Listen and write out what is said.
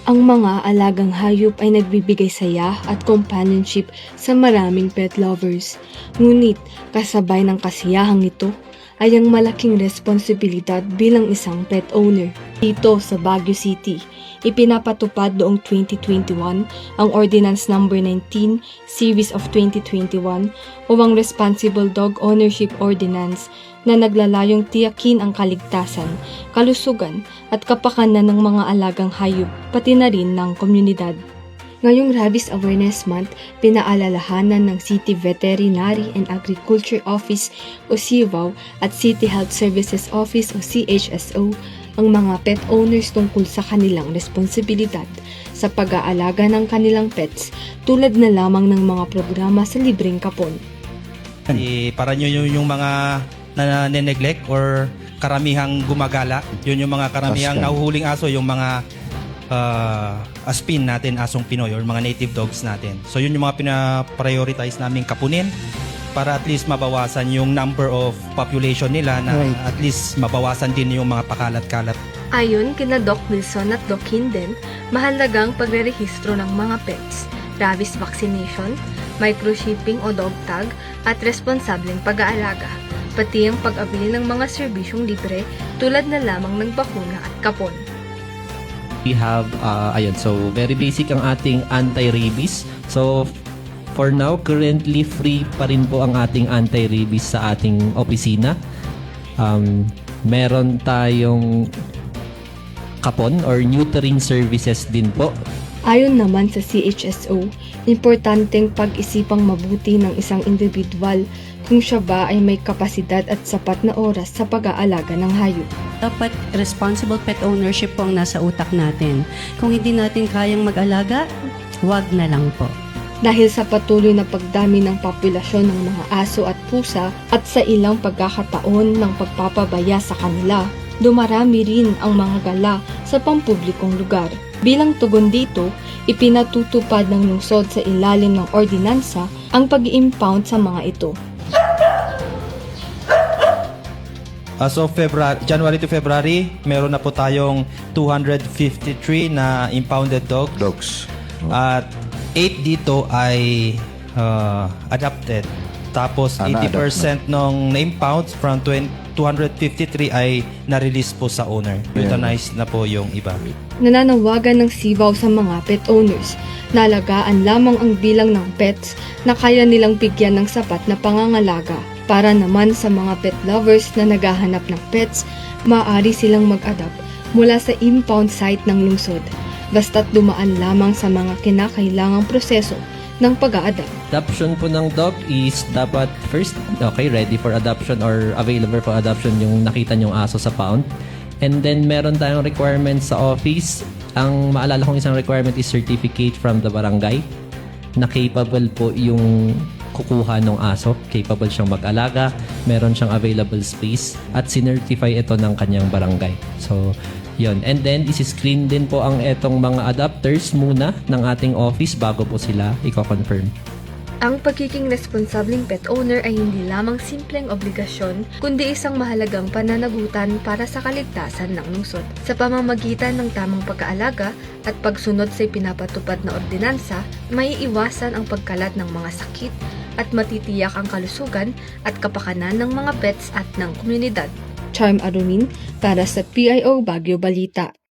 Ang mga alagang hayop ay nagbibigay saya at companionship sa maraming pet lovers. Ngunit kasabay ng kasiyahang ito ay ang malaking responsibilidad bilang isang pet owner. Dito sa Baguio City, ipinapatupad noong 2021 ang Ordinance No. 19 Series of 2021 o ang Responsible Dog Ownership Ordinance na naglalayong tiyakin ang kaligtasan, kalusugan at kapakanan ng mga alagang hayop pati na rin ng komunidad. Ngayong Rabies Awareness Month, pinaalalahanan ng City Veterinary and Agriculture Office o CIVAO at City Health Services Office o CHSO ang mga pet owners tungkol sa kanilang responsibilidad sa pag-aalaga ng kanilang pets tulad na lamang ng mga programa sa libreng kapon. Para nyo yung mga na-neglect or karamihang gumagala, yun yung mga karamihang nahuhuling aso, yung mga aspin natin, asong Pinoy or mga native dogs natin. So yun yung mga pina-prioritize namin kapunin para at least mabawasan yung number of population nila na at least mabawasan din yung mga pakalat-kalat. Ayon kina Doc Wilson at Doc Hinden, mahalagang pagrerehistro ng mga pets, rabies vaccination, microchipping o dog tag at responsableng pag-aalaga, pati ang pag-abili ng mga serbisyong libre tulad na lamang ng bakuna at kapon. We have, so very basic ang ating anti-rabies. So, for now, currently free pa rin po ang ating anti-rabies sa ating opisina. Meron tayong kapon or neutering services din po. Ayon naman sa CHSO, importanteng pag-isipang mabuti ng isang individual kung siya ba ay may kapasidad at sapat na oras sa pag-aalaga ng hayop. Dapat responsible pet ownership po ang nasa utak natin. Kung hindi natin kayang mag-alaga, wag na lang po. Dahil sa patuloy na pagdami ng populasyon ng mga aso at pusa at sa ilang pagkakataon ng pagpapabaya sa kanila, dumarami rin ang mga gala sa pampublikong lugar. Bilang tugon dito, ipinatutupad ng lungsod sa ilalim ng ordinansa ang pag-i-impound sa mga ito. As of January to February, meron na po tayong 253 na impounded dogs. At 8 dito ay adopted. Tapos 80% ng na-impound from 253 ay na-release po sa owner. Euthanized na po yung iba. Nananawagan ng CIVAO sa mga pet owners na alagaan lamang ang bilang ng pets na kaya nilang bigyan ng sapat na pangangalaga. Para naman sa mga pet lovers na naghahanap ng pets, maaari silang mag-adopt mula sa impound site ng lungsod, basta't dumaan lamang sa mga kinakailangang proseso ng pag-a-adopt. Adoption po ng dog is dapat first, ready for adoption or available for adoption yung nakita nyong aso sa pound. And then meron tayong requirements sa office. Ang maalala kong isang requirement is certificate from the barangay na capable po yung kukuha ng aso, capable siyang mag-alaga, meron siyang available space, at sinertify ito ng kanyang barangay. So, yun. And then, isi-screen din po ang etong mga adopters muna ng ating office bago po sila i-confirm. Ang pagiging responsableng pet owner ay hindi lamang simpleng obligasyon, kundi isang mahalagang pananagutan para sa kaligtasan ng lungsod. Sa pamamagitan ng tamang pag-aalaga at pagsunod sa ipinapatupad na ordinansa, may iwasan ang pagkalat ng mga sakit at matitiyak ang kalusugan at kapakanan ng mga pets at ng komunidad. Charm Arumin para sa PIO Baguio Balita.